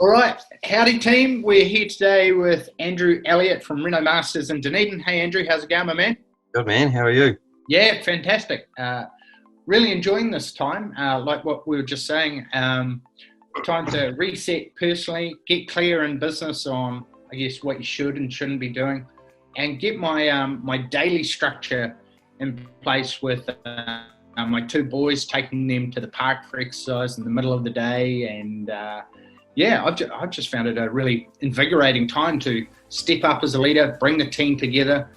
All right, howdy team. We're here today with Andrew Elliot from RenoMasters in Dunedin. Hey Andrew, how's it going, my man? Good man, how are you? Yeah, fantastic. Really enjoying this time. Like what we were just saying, time to reset personally, get clear in business on, I guess, what you should and shouldn't be doing, and get my my daily structure in place with my two boys, taking them to the park for exercise in the middle of the day. And yeah, I've just found it a really invigorating time to step up as a leader, bring the team together,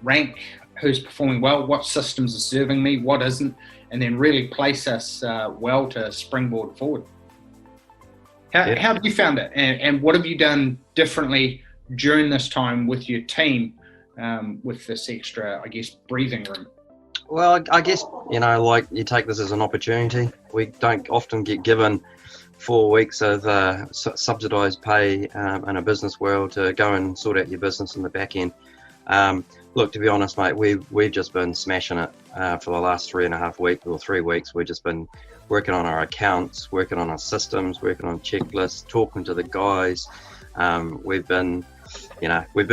rank who's performing well, what systems are serving me, what isn't, and then really place us well to springboard forward. How have you found it? And what have you done differently during this time with your team with this extra, I guess, breathing room? Well, I guess, like you take this as an opportunity. We don't often get given 4 weeks of subsidised pay in a business world to go and sort out your business in the back end. Look, to be honest, mate, we've just been smashing it for the last 3.5 weeks or 3 weeks. We've just been working on our accounts, working on our systems, working on checklists, talking to the guys. We've been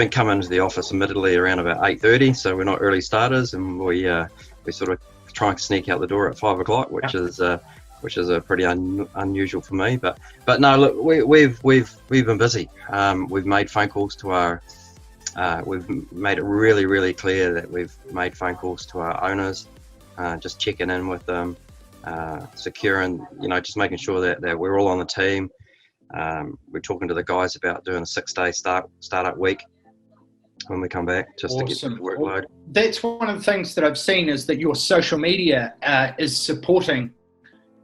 coming to the office admittedly around about 8:30, so we're not early starters, and we sort of try and sneak out the door at 5 o'clock, which is a pretty unusual for me. But no, look, we've been busy. We've made phone calls to our. We've made it really, really clear that we've made phone calls to our owners, just checking in with them, securing, just making sure that we're all on the team. We're talking to the guys about doing a 6-day startup week when we come back, just awesome. To get the workload. That's one of the things that I've seen is that your social media is supporting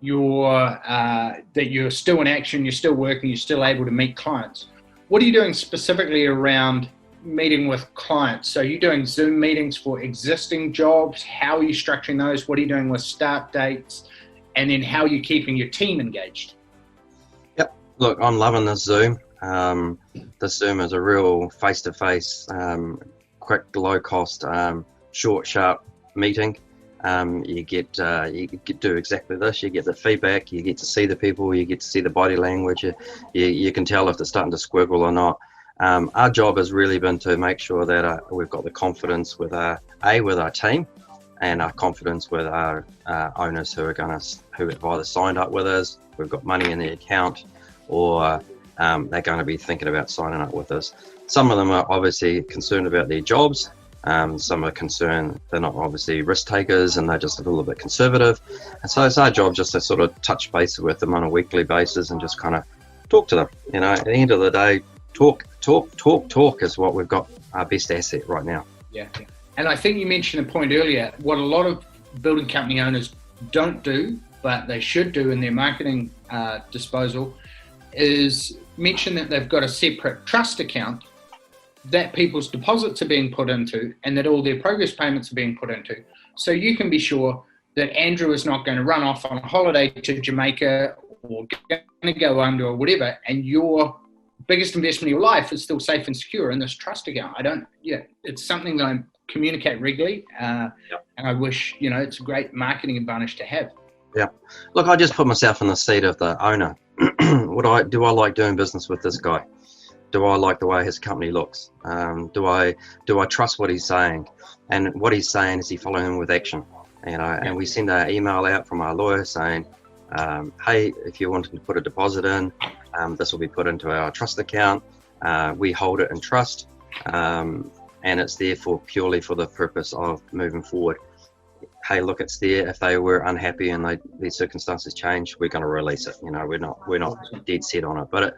your that you're still in action, you're still working, you're still able to meet clients. What are you doing specifically around meeting with clients? So you're doing Zoom meetings for existing jobs. How are you structuring those? What are you doing with start dates? And then how are you keeping your team engaged? Yep. Look, I'm loving this Zoom. This Zoom is a real face-to-face, quick, low-cost, short, sharp meeting. You get do exactly this. You get the feedback. You get to see the people. You get to see the body language. You can tell if they're starting to squiggle or not. Our job has really been to make sure that we've got the confidence with our team, and our confidence with our owners who have either signed up with us, we've got money in the account, or they're going to be thinking about signing up with us. Some of them are obviously concerned about their jobs. Some are concerned they're not obviously risk takers and they're just a little bit conservative. And so it's our job just to sort of touch base with them on a weekly basis and just kind of talk to them. At the end of the day, talk is what we've got, our best asset right now. Yeah. And I think you mentioned a point earlier, what a lot of building company owners don't do, but they should do in their marketing disposal, is mention that they've got a separate trust account that people's deposits are being put into and that all their progress payments are being put into. So you can be sure that Andrew is not going to run off on a holiday to Jamaica or going to go under or whatever, and your biggest investment in your life is still safe and secure in this trust account. It's something that I communicate regularly, and I wish, it's a great marketing advantage to have. Yeah. Look, I just put myself in the seat of the owner. Do I like doing business with this guy? Do I like the way his company looks? Do I trust what he's saying? And what he's saying, is he following him with action? And we send an email out from our lawyer saying, hey, if you wanted to put a deposit in, this will be put into our trust account. We hold it in trust, and it's there purely for the purpose of moving forward. Hey, look, it's there. If they were unhappy and these circumstances change, we're going to release it. We're not dead set on it. But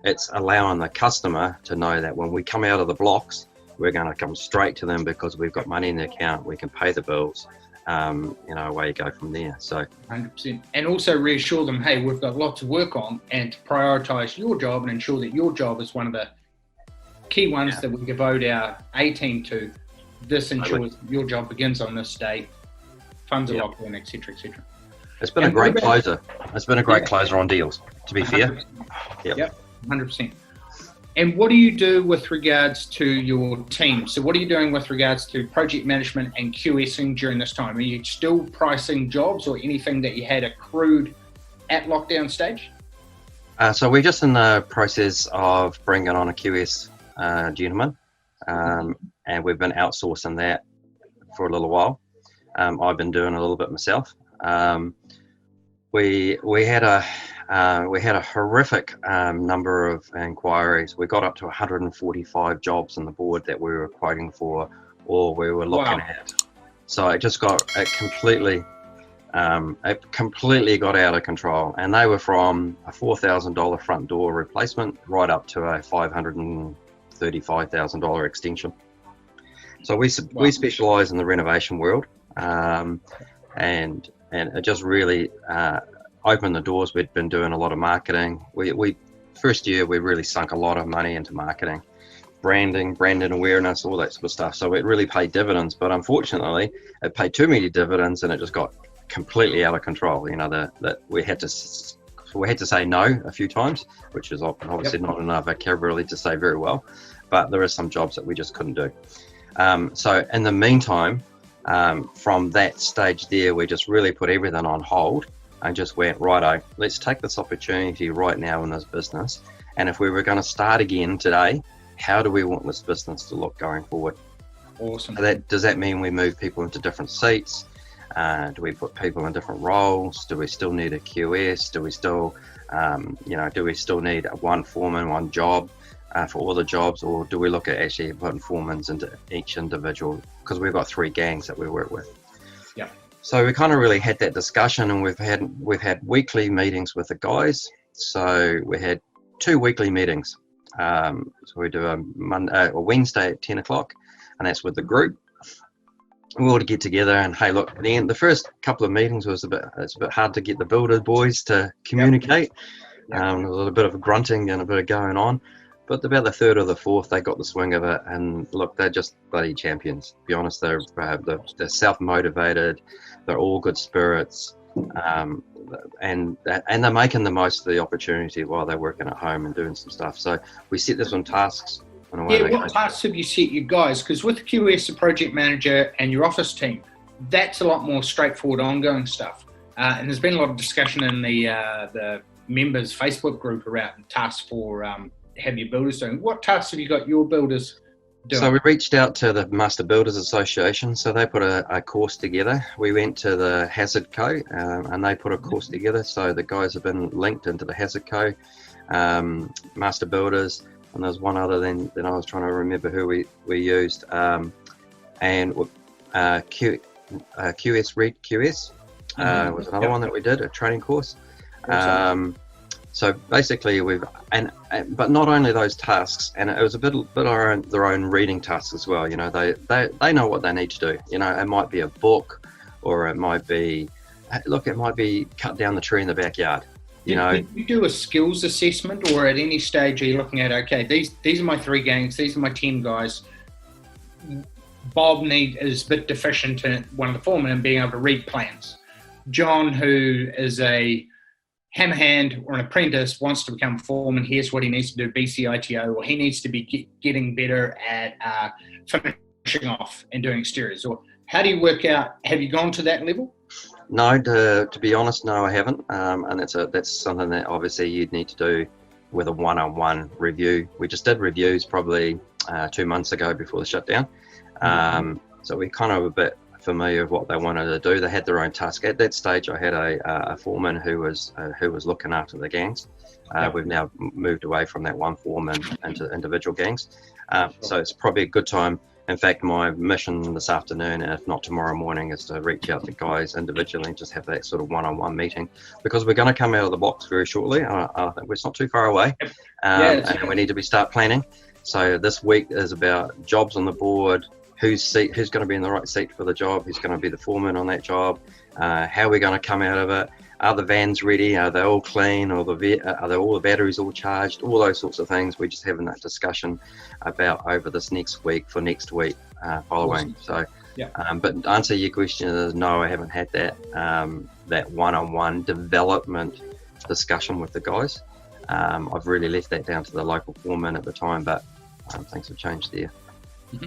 it's allowing the customer to know that when we come out of the blocks, we're going to come straight to them because we've got money in the account. We can pay the bills. Away you go from there. So 100%. And also reassure them, hey, we've got lots of work on, and to prioritize your job and ensure that your job is one of the key ones that we devote our A team to. This ensures your job begins on this day, funds are locked in, etc., etc. It's been a great closer. It's been a great closer on deals, to be 100%. Fair. Yep, 100%. And what do you do with regards to your team? So what are you doing with regards to project management and QSing during this time? Are you still pricing jobs or anything that you had accrued at lockdown stage? So we're just in the process of bringing on a QS gentleman, and we've been outsourcing that for a little while. I've been doing a little bit myself. We had a horrific number of inquiries. We got up to 145 jobs on the board that we were quoting for, or we were looking at. So it just completely got out of control, and they were from a $4,000 front door replacement right up to a $535,000 extension. So we specialise in the renovation world, and it just really opened the doors. We'd been doing a lot of marketing. We first year we really sunk a lot of money into marketing, brand awareness, all that sort of stuff. So it really paid dividends, but unfortunately it paid too many dividends, and it just got completely out of control. That we had to say no a few times, which is obviously not enough vocabulary to say very well, but there are some jobs that we just couldn't do. So in the meantime, from that stage there, we just really put everything on hold and just went, righto, let's take this opportunity right now in this business, and if we were going to start again today, how do we want this business to look going forward? Awesome. So does that mean we move people into different seats? Do we put people in different roles? Do we still need a QS? Do we still, need one foreman, one job for all the jobs, or do we look at actually putting foremans into each individual? Because we've got 3 gangs that we work with. Yeah. So we kind of really had that discussion, and we've had weekly meetings with the guys. So we had 2 weekly meetings. So we do a Wednesday at 10 o'clock, and that's with the group. We all to get together, and hey, look, at the end, the first couple of meetings it's a bit hard to get the builder boys to communicate. There was a bit of grunting and a bit of going on, but about the 3rd or the 4th, they got the swing of it, and look, they're just bloody champions. To be honest, they're self-motivated, they're all good spirits, and they're making the most of the opportunity while they're working at home and doing some stuff. So we set this on tasks. What tasks have you set you guys? Because with QS, the project manager, and your office team, that's a lot more straightforward, ongoing stuff. And there's been a lot of discussion in the members' Facebook group around tasks for have your builders doing. What tasks have you got your builders doing? So we reached out to the Master Builders Association, so they put a course together. We went to the Hazard Co, and they put a course together. So the guys have been linked into the Hazard Co, Master Builders. And there's one other then I was trying to remember who we used, and QS Red QS was another one that we did, a training course. So basically but not only those tasks, and it was a bit their own reading tasks as well. They know what they need to do. It might be a book, or it might be cut down the tree in the backyard. Did you do a skills assessment, or at any stage are you looking at, okay, these are my 3 gangs, these are my 10 guys. Bob is a bit deficient in one of the foremen in being able to read plans. John, who is a hammer hand or an apprentice, wants to become a foreman. Here's what he needs to do, BCITO, or he needs to be getting better at finishing off and doing exteriors. Or how do you work out, have you gone to that level? No, to be honest, no, I haven't. And that's something that obviously you'd need to do with a one-on-one review. We just did reviews probably 2 months ago before the shutdown. So we kind of a bit familiar with what they wanted to do. They had their own task. At that stage, I had a foreman who was looking after the gangs. We've now moved away from that one foreman into individual gangs. So it's probably a good time. In fact, my mission this afternoon, if not tomorrow morning, is to reach out to guys individually and just have that sort of one-on-one meeting, because we're going to come out of the box very shortly. I think it's not too far away, and we need to start planning. So this week is about jobs on the board, who's going to be in the right seat for the job, who's going to be the foreman on that job, how we're going to come out of it. Are the vans ready? Are they all clean? Or are all the batteries all charged? All those sorts of things. We're just having that discussion about over this next week for next week following. Awesome. So, but to answer your question is no, I haven't had that one-on-one development discussion with the guys. I've really left that down to the local foreman at the time, but things have changed there. Mm-hmm.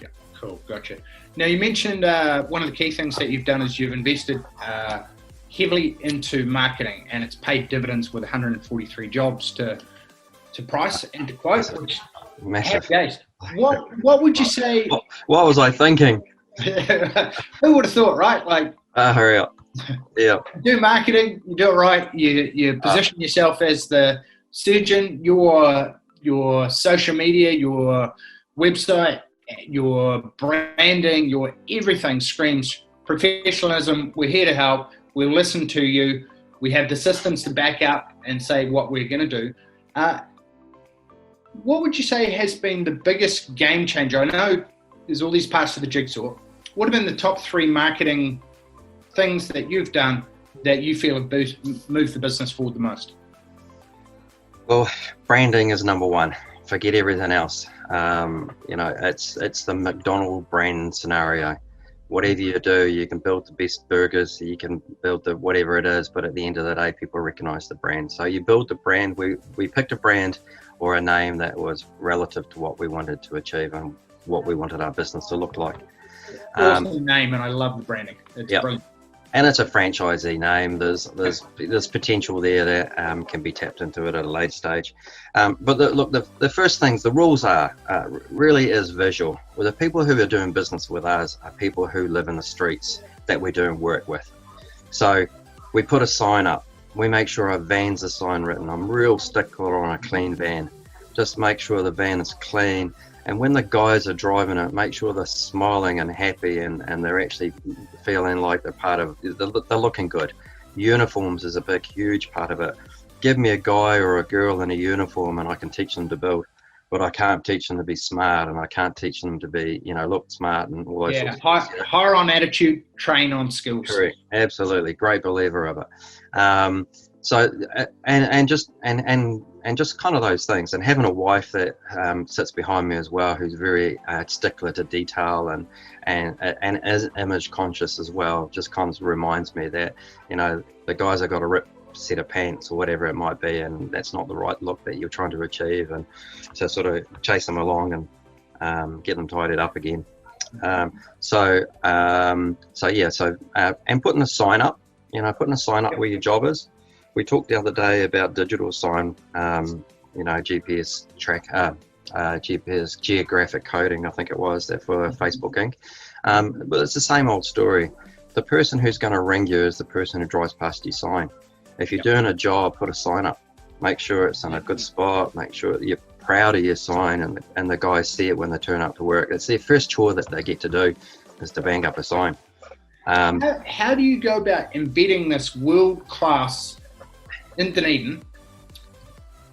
Yeah, cool, gotcha. Now you mentioned one of the key things that you've done is you've invested heavily into marketing, and it's paid dividends with 143 jobs to price and to quote, which massive. Days. What would you say? What was I thinking? Who would have thought, right? Like, hurry up. Yeah. Do marketing, you do it right. You position yourself as the surgeon. Your social media, your website, your branding, your everything screams professionalism. We're here to help. We'll listen to you. We have the systems to back up and say what we're going to do. What would you say has been the biggest game changer? I know there's all these parts of the jigsaw. What have been the top 3 marketing things that you've done that you feel have moved the business forward the most? Well, branding is number 1. Forget everything else. It's the McDonald's brand scenario. Whatever you do, you can build the best burgers, you can build the whatever it is, but at the end of the day, people recognize the brand. So you build the brand. We picked a brand or a name that was relative to what we wanted to achieve and what we wanted our business to look like. Awesome name, and I love the branding. It's brilliant. And it's a franchisee name. There's potential there that can be tapped into it at a later stage. But the first things, the rules are really is visual. Well, the people who are doing business with us are people who live in the streets that we're doing work with. So we put a sign up. We make sure our van's a sign written. I'm real stickler on a clean van. Just make sure the van is clean. And when the guys are driving it, make sure they're smiling and happy and they're actually feeling like they're part of, they're looking good. Uniforms is a big, huge part of it. Give me a guy or a girl in a uniform and I can teach them to build, but I can't teach them to be smart and I can't teach them to be, look smart and all those sorts of things. Hire on attitude, train on skills. Correct, absolutely, great believer of it. Just kind of those things, and having a wife that sits behind me as well, who's very stickler to detail and is image conscious as well, just kind of reminds me that the guys have got a ripped set of pants or whatever it might be, and that's not the right look that you're trying to achieve, and to sort of chase them along and get them tidied up again. And putting a sign up, where your job is. We talked the other day about digital sign, GPS track, GPS geographic coding, I think it was, that for Facebook Inc. But it's the same old story. The person who's going to ring you is the person who drives past your sign. If you're doing a job, put a sign up. Make sure it's in a good spot. Make sure that you're proud of your sign and the guys see it when they turn up to work. It's their first chore that they get to do is to bang up a sign. How do you go about embedding this world-class in Dunedin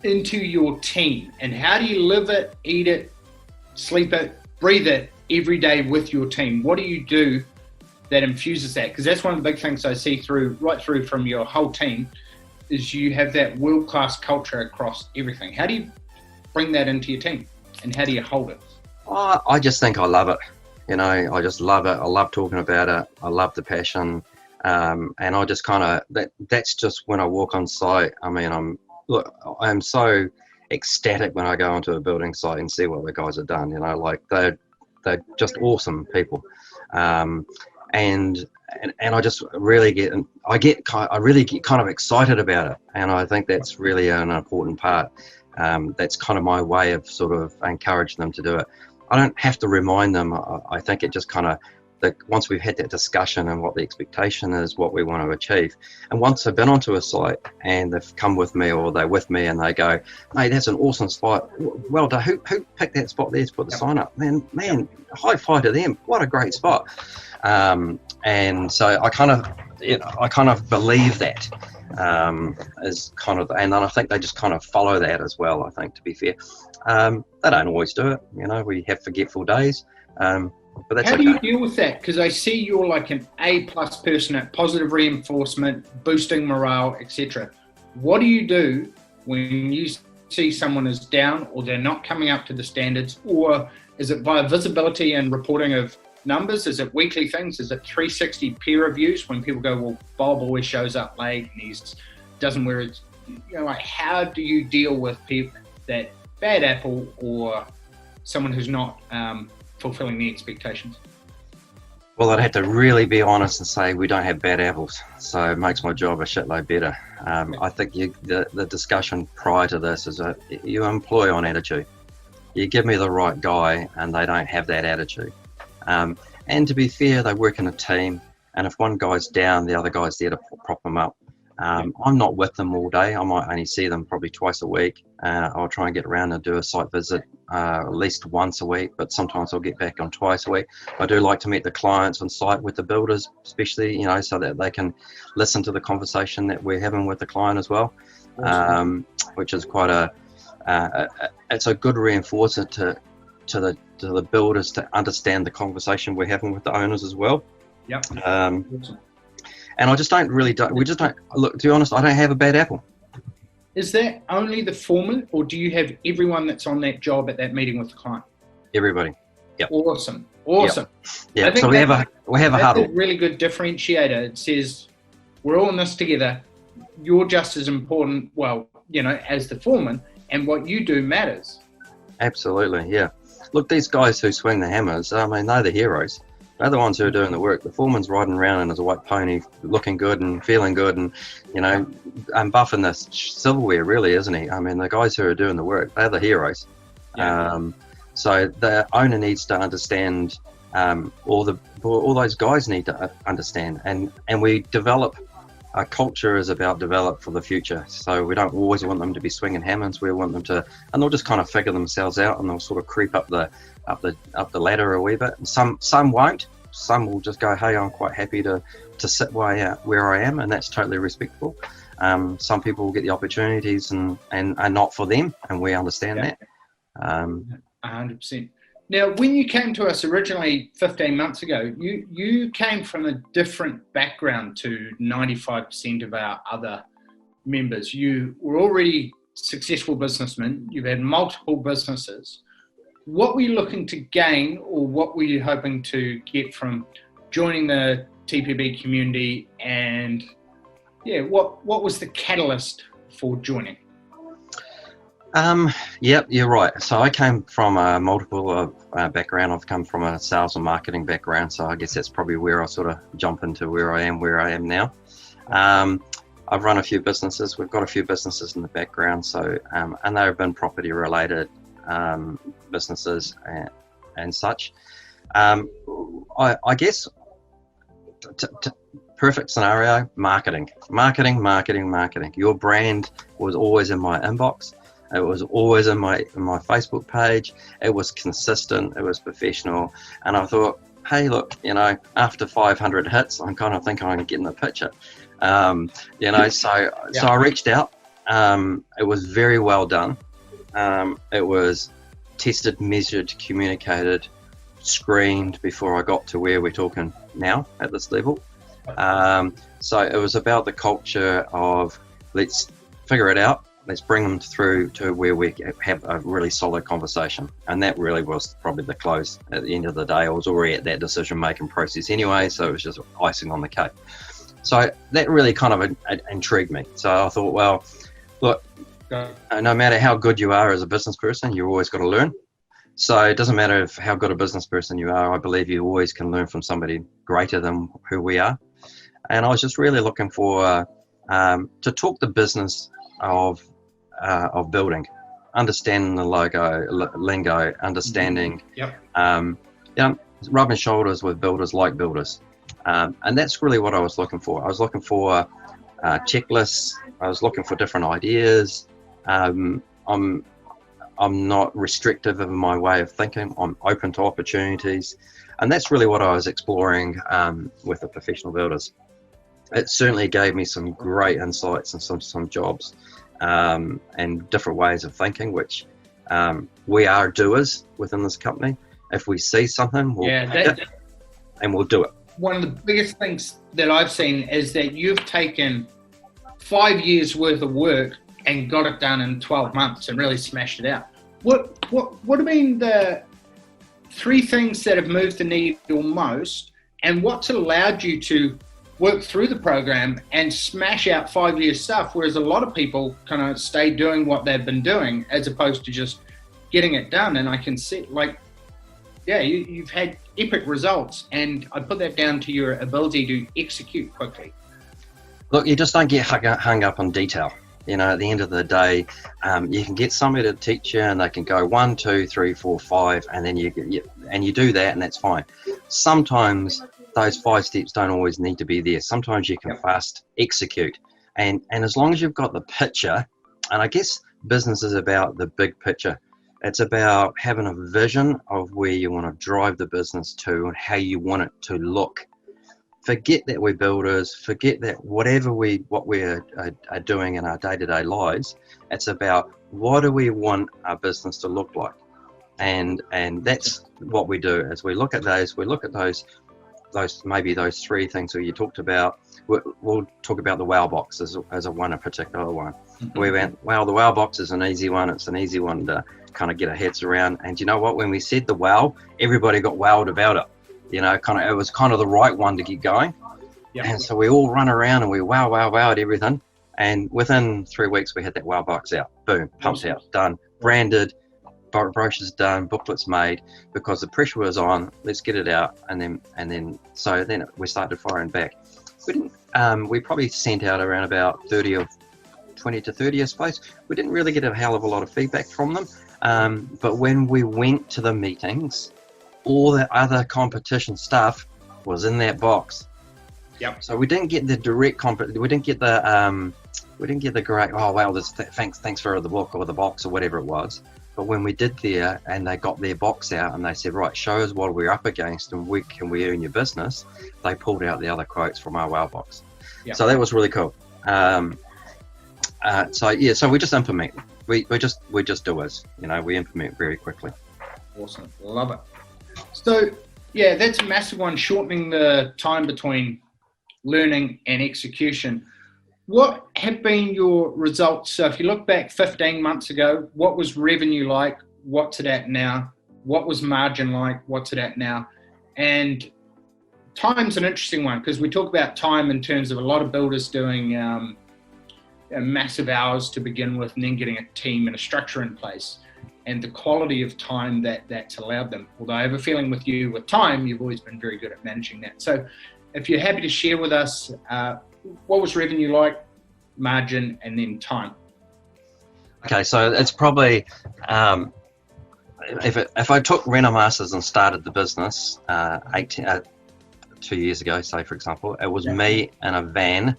into your team, and how do you live it, eat it, sleep it, breathe it every day with your team? What do you do that infuses that? Because that's one of the big things I see right through from your whole team is you have that world-class culture across everything. How do you bring that into your team, and how do you hold it? I just think I love it. I just love it. I love talking about it. I love the passion. And I just kind of, that's just when I walk on site. I mean, I'm so ecstatic when I go onto a building site and see what the guys have done, like they're just awesome people. And I just really get kind of excited about it. And I think that's really an important part. That's kind of my way of sort of encouraging them to do it. I don't have to remind them. I think it just kind of, once we've had that discussion and what the expectation is, what we want to achieve, and once they've been onto a site and they've come with me or they're with me and they go, mate, that's an awesome spot. Well done. Who picked that spot there to put the sign up? Man, high five to them. What a great spot. And so I kind of believe that is kind of, and then I think they just kind of follow that as well. I think, to be fair, they don't always do it. We have forgetful days. But that's How do you deal with that? Because I see you're like an A+ person at positive reinforcement, boosting morale, etc. What do you do when you see someone is down or they're not coming up to the standards? Or is it via visibility and reporting of numbers? Is it weekly things? Is it 360 peer reviews when people go, well, Bob always shows up late and he doesn't wear his, how do you deal with people that bad apple or someone who's not fulfilling the expectations? Well, I'd have to really be honest and say we don't have bad apples, so it makes my job a shitload better. I think the discussion prior to this is that you employ on attitude. You give me the right guy and they don't have that attitude. And to be fair, they work in a team, and if one guy's down, the other guy's there to prop them up. I'm not with them all day. I might only see them probably twice a week. I'll try and get around and do a site visit at least once a week, but sometimes I'll get back on twice a week. I do like to meet the clients on site with the builders, especially, you know, so that they can listen to the conversation that we're having with the client as well, which is quite it's a good reinforcer to the builders to understand the conversation we're having with the owners as well. Yep. And we just don't, look, to be honest, I don't have a bad apple. Is that only the foreman, or do you have everyone that's on that job at that meeting with the client? Everybody. Yep. Awesome. Yep. Yeah. So we have a huddle. That's a really good differentiator. It says we're all in this together. You're just as important, well, you know, as the foreman, and what you do matters. Absolutely. Yeah. Look, these guys who swing the hammers, I mean, they're the heroes. They're the ones who are doing the work. The foreman's riding around in his white pony, looking good and feeling good, and, you know, and buffing the silverware, really, isn't he? I mean, the guys who are doing the work, they're the heroes. Yeah. So the owner needs to understand, all those guys need to understand, and we develop. Our culture is about develop for the future. So we don't always want them to be swinging hammers. We want them to, and they'll just kind of figure themselves out, and they'll sort of creep up the ladder a wee bit. And some won't. Some will just go, hey, I'm quite happy to sit where I am, and that's totally respectable. Some people will get the opportunities and not for them, and we understand that. 100%. Now, when you came to us originally 15 months ago, you came from a different background to 95% of our other members. You were already successful businessmen. You've had multiple businesses. What were you looking to gain, or what were you hoping to get from joining the TPB community? And what was the catalyst for joining? Yep, you're right. So I came from a multiple background. I've come from a sales and marketing background, so I guess that's probably where I sort of jump into where I am now. I've run a few businesses. We've got a few businesses in the background, so and they've been property related businesses and such. I guess perfect scenario: marketing. Your brand was always in my inbox. It was always in my Facebook page. It was consistent. It was professional. And I thought, hey, look, you know, after 500 hits, I kind of think I'm getting the picture. You know, so I reached out. It was very well done. It was tested, measured, communicated, screened before I got to where we're talking now at this level. So it was about the culture of, let's figure it out. Let's bring them through to where we have a really solid conversation. And that really was probably the close. At the end of the day, I was already at that decision-making process anyway, so it was just icing on the cake. So that really kind of intrigued me. So I thought, well, look, no matter how good you are as a business person, you've always got to learn. So it doesn't matter how good a business person you are. I believe you always can learn from somebody greater than who we are. And I was just really looking for to talk the business of building, understanding the logo, lingo, understanding, rubbing shoulders with builders like builders. And that's really what I was looking for. I was looking for checklists. I was looking for different ideas. I'm not restrictive in my way of thinking. I'm open to opportunities. And that's really what I was exploring with the professional builders. It certainly gave me some great insights and some jobs. And different ways of thinking, which we are doers within this company. If we see something, we'll and we'll do it. One of the biggest things that I've seen is that you've taken 5 years worth of work and got it done in 12 months and really smashed it out. What have been the 3 things that have moved the needle most, and what's allowed you to work through the program and smash out 5 year stuff, whereas a lot of people kind of stay doing what they've been doing as opposed to just getting it done? And I can see, like, Yeah, you've had epic results, and I put that down to your ability to execute quickly. Look, you just don't get hung up on detail. You know, at the end of the day, you can get somebody to teach you, and they can go 1, 2, 3, 4, 5, and then you do that, and that's fine. Sometimes those 5 steps don't always need to be there. Sometimes you can fast execute, and as long as you've got the picture, and I guess business is about the big picture. It's about having a vision of where you want to drive the business to and how you want it to look. Forget that we're builders, forget that what we're doing in our day-to-day lives. It's about what do we want our business to look like, and that's what we do. As we look at those maybe those 3 things that you talked about. We'll talk about the wow box as a particular one. Mm-hmm. We went, wow, the wow box is an easy one. It's an easy one to kind of get our heads around. And you know what? When we said the wow, everybody got wowed about it. You know, it was kind of the right one to get going. Yep. And so we all run around and we wow at everything. And within 3 weeks, we had that wow box out. Boom, pumped out, done, branded, brochures done, booklets made, because the pressure was on. Let's get it out, and then we started firing back. We probably sent out around about 20 to 30 a space. We didn't really get a hell of a lot of feedback from them, but when we went to the meetings, all the other competition stuff was in that box. Yep. So we didn't get the direct we didn't get the great, oh wow, thanks for the book or the box or whatever it was. But when we did there and they got their box out and they said, right, show us what we're up against and can we earn your business, they pulled out the other quotes from our wow box. Yep. So that was really cool. So we just implement. We just do it. You know, we implement very quickly. Awesome, love it. So yeah, that's a massive one, shortening the time between learning and execution. What have been your results? So if you look back 15 months ago, what was revenue like? What's it at now? What was margin like? What's it at now? And time's an interesting one, because we talk about time in terms of a lot of builders doing massive hours to begin with, and then getting a team and a structure in place, and the quality of time that's allowed them. Although I have a feeling with you, with time, you've always been very good at managing that. So if you're happy to share with us, what was revenue like, margin, and then time? Okay, so it's probably, if I took RenoMasters and started the business 2 years ago, say for example, it was me in a van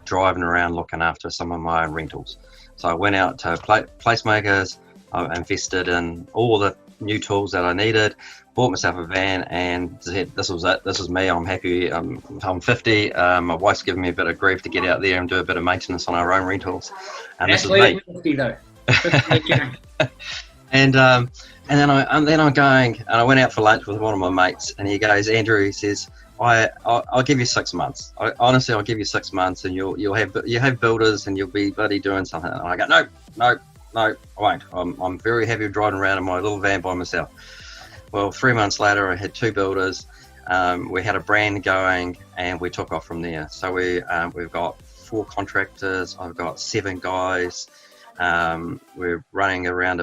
driving around looking after some of my own rentals. So I went out to placemakers, I invested in all the new tools that I needed, bought myself a van, and said, this was it, this is me, I'm happy, I'm 50, my wife's giving me a bit of grief to get out there and do a bit of maintenance on our own rentals, and this is me. 50 though. 50 and then I'm going, and I went out for lunch with one of my mates, and he goes, Andrew, he says, I'll give you 6 months. Honestly, I'll give you 6 months, and you have builders, and you'll be bloody doing something. And I go, no, I won't. I'm very happy driving around in my little van by myself. Well, 3 months later, I had 2 builders. We had a brand going, and we took off from there. So we've got 4 contractors. I've got 7 guys. We're running around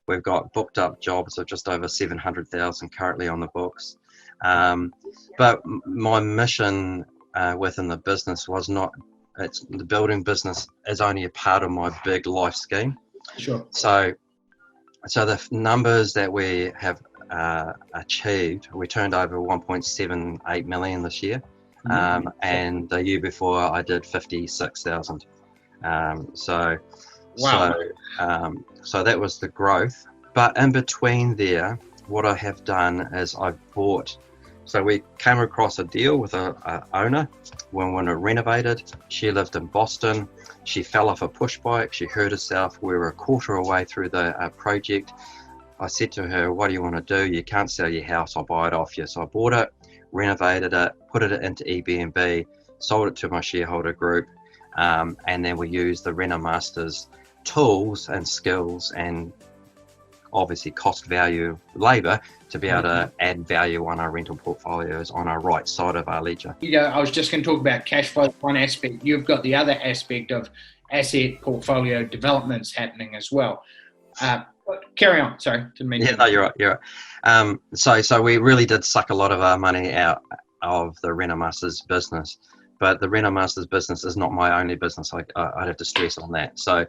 we've got booked up jobs of just over 700,000 currently on the books. But my mission within the business was not, the building business is only a part of my big life scheme. Sure. So the numbers that we have achieved, we turned over 1.78 million this year. And the year before I did 56,000. So that was the growth. But in between there, what I have done is I've bought. So we came across a deal with a owner when we renovated. She lived in Boston. She fell off a push bike. She hurt herself. We were a quarter away through the project. I said to her, what do you want to do? You can't sell your house. I'll buy it off you. So I bought it, renovated it, put it into Airbnb, sold it to my shareholder group. And then we used the RenoMasters tools and skills and obviously cost value labor to be able to add value on our rental portfolios on our right side of our ledger. I was just going to talk about cash flow, one aspect. You've got the other aspect of asset portfolio developments happening as well. Carry on. Sorry, didn't mean. Yeah, no, you're right. So we really did suck a lot of our money out of the RenoMasters business, but the RenoMasters business is not my only business. I'd have to stress on that. So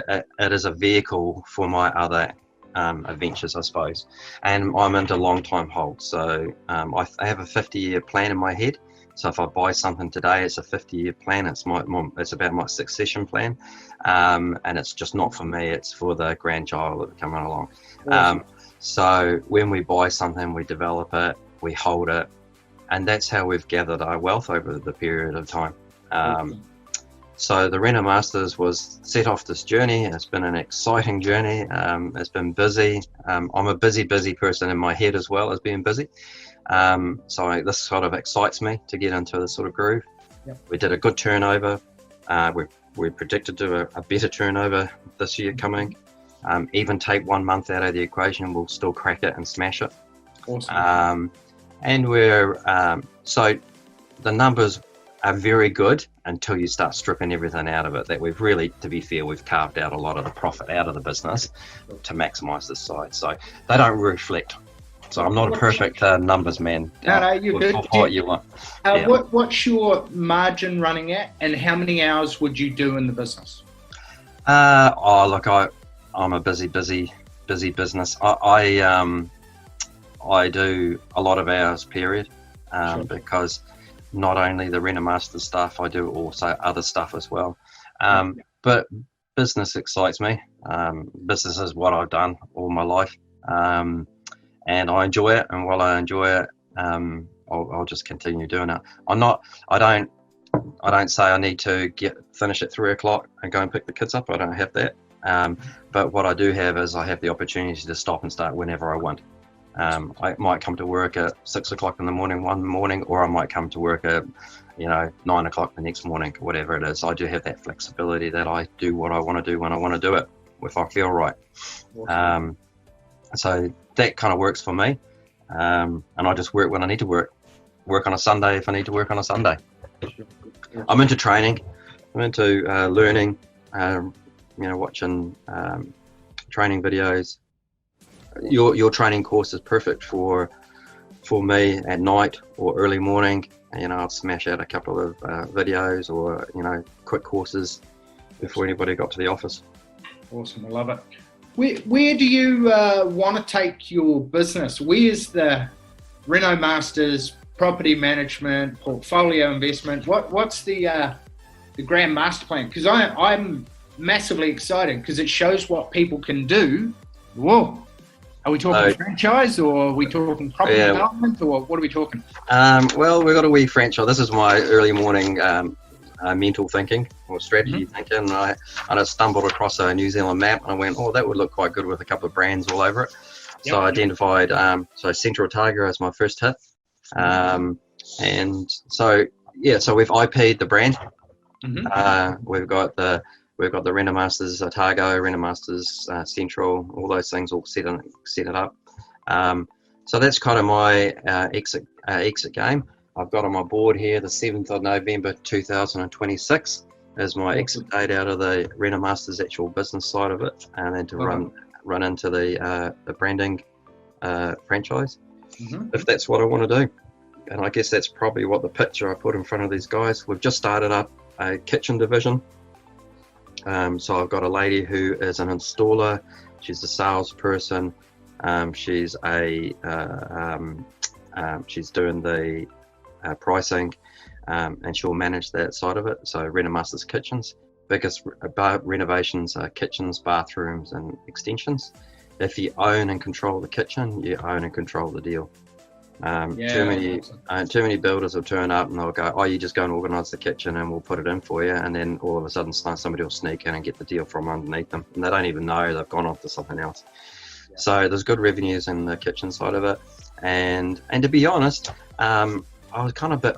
it is a vehicle for my other adventures, I suppose. And I'm into long time holds. So I have a 50-year plan in my head. So if I buy something today, it's a 50-year plan. It's about my succession plan, and it's just not for me. It's for the grandchild that's coming along. Awesome. So when we buy something, we develop it, we hold it, and that's how we've gathered our wealth over the period of time. So the RenoMasters was set off this journey. It's been an exciting journey. It's been busy. I'm a busy person in my head as well as being busy. So this sort of excites me to get into this sort of groove. Yep. We did a good turnover. We predicted to do a better turnover this year coming. Even take 1 month out of the equation, we'll still crack it and smash it. Awesome. And so the numbers are very good until you start stripping everything out of it. That we've really, to be fair, we've carved out a lot of the profit out of the business to maximize this side. So they don't reflect. So I'm not a perfect numbers man. No, you're good. What you want. What's your margin running at, and how many hours would you do in the business? Look, I'm a busy business. I do a lot of hours, period, sure. Because not only the RenoMasters stuff, I do also other stuff as well. But business excites me. Business is what I've done all my life. And I enjoy it, and while I enjoy it, I'll just continue doing it. I don't say I need to finish at 3 o'clock and go and pick the kids up. I don't have that. But what I do have is I have the opportunity to stop and start whenever I want. I might come to work at 6 o'clock in the morning one morning, or I might come to work at 9 o'clock the next morning, whatever it is. I do have that flexibility that I do what I want to do when I want to do it, if I feel right. Awesome. So that kind of works for me, and I just work when I need to work on a Sunday if I need to work on a Sunday. I'm into training, I'm into learning, watching training videos. Your training course is perfect for me at night or early morning. I'll smash out a couple of videos or quick courses before anybody got to the office. Awesome, I love it. Where do you want to take your business? Where's the RenoMasters property management, portfolio investment? What's the grand master plan? Because I'm massively excited because it shows what people can do. Whoa. Are we talking franchise, or are we talking property development, or what are we talking? Well, we've got a wee franchise. This is my early morning mental thinking or strategy thinking. I just stumbled across a New Zealand map and I went, that would look quite good with a couple of brands all over it. Yep. So I identified Central Otago as my first hit. And so we've IP'd the brand. We've got the RenoMasters Otago, RenoMasters Central, all those things all set it up. So that's kind of my exit game. I've got on my board here the 7th of November 2026 is my exit date out of the RenoMasters actual business side of it, and then to run into the branding franchise, if that's what I want to do. And I guess that's probably what the picture I put in front of these guys. We've just started up a kitchen division. So I've got a lady who is an installer. She's a salesperson. She's she's doing the pricing, and she'll manage that side of it. So RenoMasters kitchens, biggest renovations are kitchens, bathrooms, and extensions. If you own and control the kitchen, you own and control the deal. Too many builders will turn up and they'll go, you just go and organise the kitchen and we'll put it in for you, and then all of a sudden somebody will sneak in and get the deal from underneath them, and they don't even know they've gone off to something else. So there's good revenues in the kitchen side of it, and to be honest, I was kind of a bit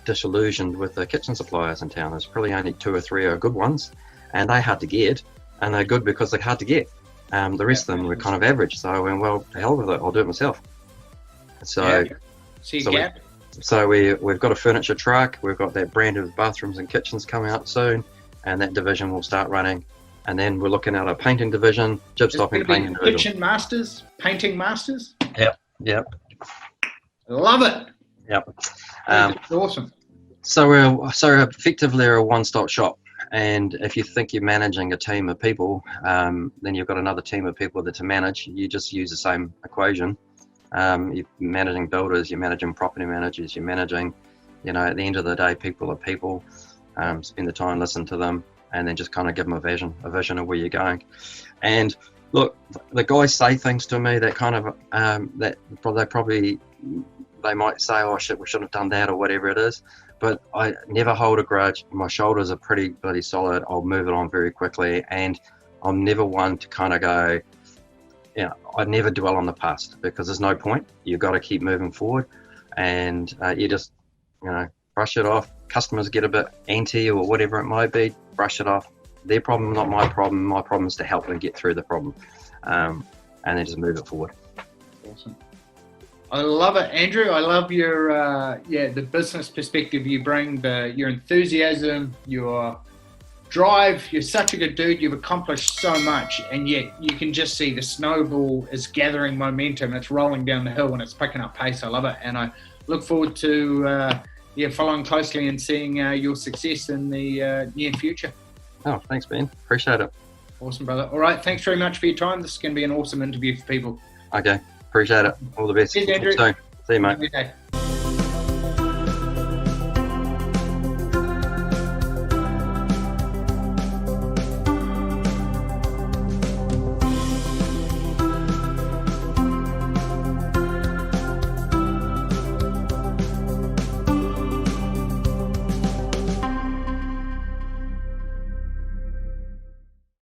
disillusioned with the kitchen suppliers in town. There's probably only 2 or 3 are good ones, and they're hard to get, and they're good because they're hard to get. The rest of them were kind of average, so I went, well, to hell with it, I'll do it myself. So we've got a furniture truck, we've got that brand of bathrooms and kitchens coming out soon, and that division will start running. And then we're looking at a painting division, jib stopping painting division. Kitchen masters, painting masters. Yep. Love it. Yep. Awesome. So we're effectively a one-stop shop. And if you think you're managing a team of people, then you've got another team of people to manage. You just use the same equation. You're managing builders, you're managing property managers, you're managing, at the end of the day, people are people. Spend the time, listen to them, and then just kind of give them a vision of where you're going. And look, the guys say things to me that kind of, they might say, oh shit, we shouldn't have done that or whatever it is. But I never hold a grudge. My shoulders are pretty bloody solid. I'll move it on very quickly, and I'm never one to kind of go, I never dwell on the past, because there's no point. You've got to keep moving forward, and you just, brush it off. Customers get a bit anti or whatever it might be, brush it off. Their problem, not my problem. My problem is to help them get through the problem, and then just move it forward. Awesome. I love it, Andrew. I love your the business perspective you bring, your enthusiasm, your drive. You're such a good dude. You've accomplished so much, and yet you can just see the snowball is gathering momentum. It's rolling down the hill and it's picking up pace. I love it, and I look forward to following closely and seeing your success in the near future. Oh, thanks, Ben. Appreciate it. Awesome, brother. All right, thanks very much for your time. This is going to be an awesome interview for people. Okay. Appreciate it. All the best. Cheers, Andrew. See you, mate. Have a good day.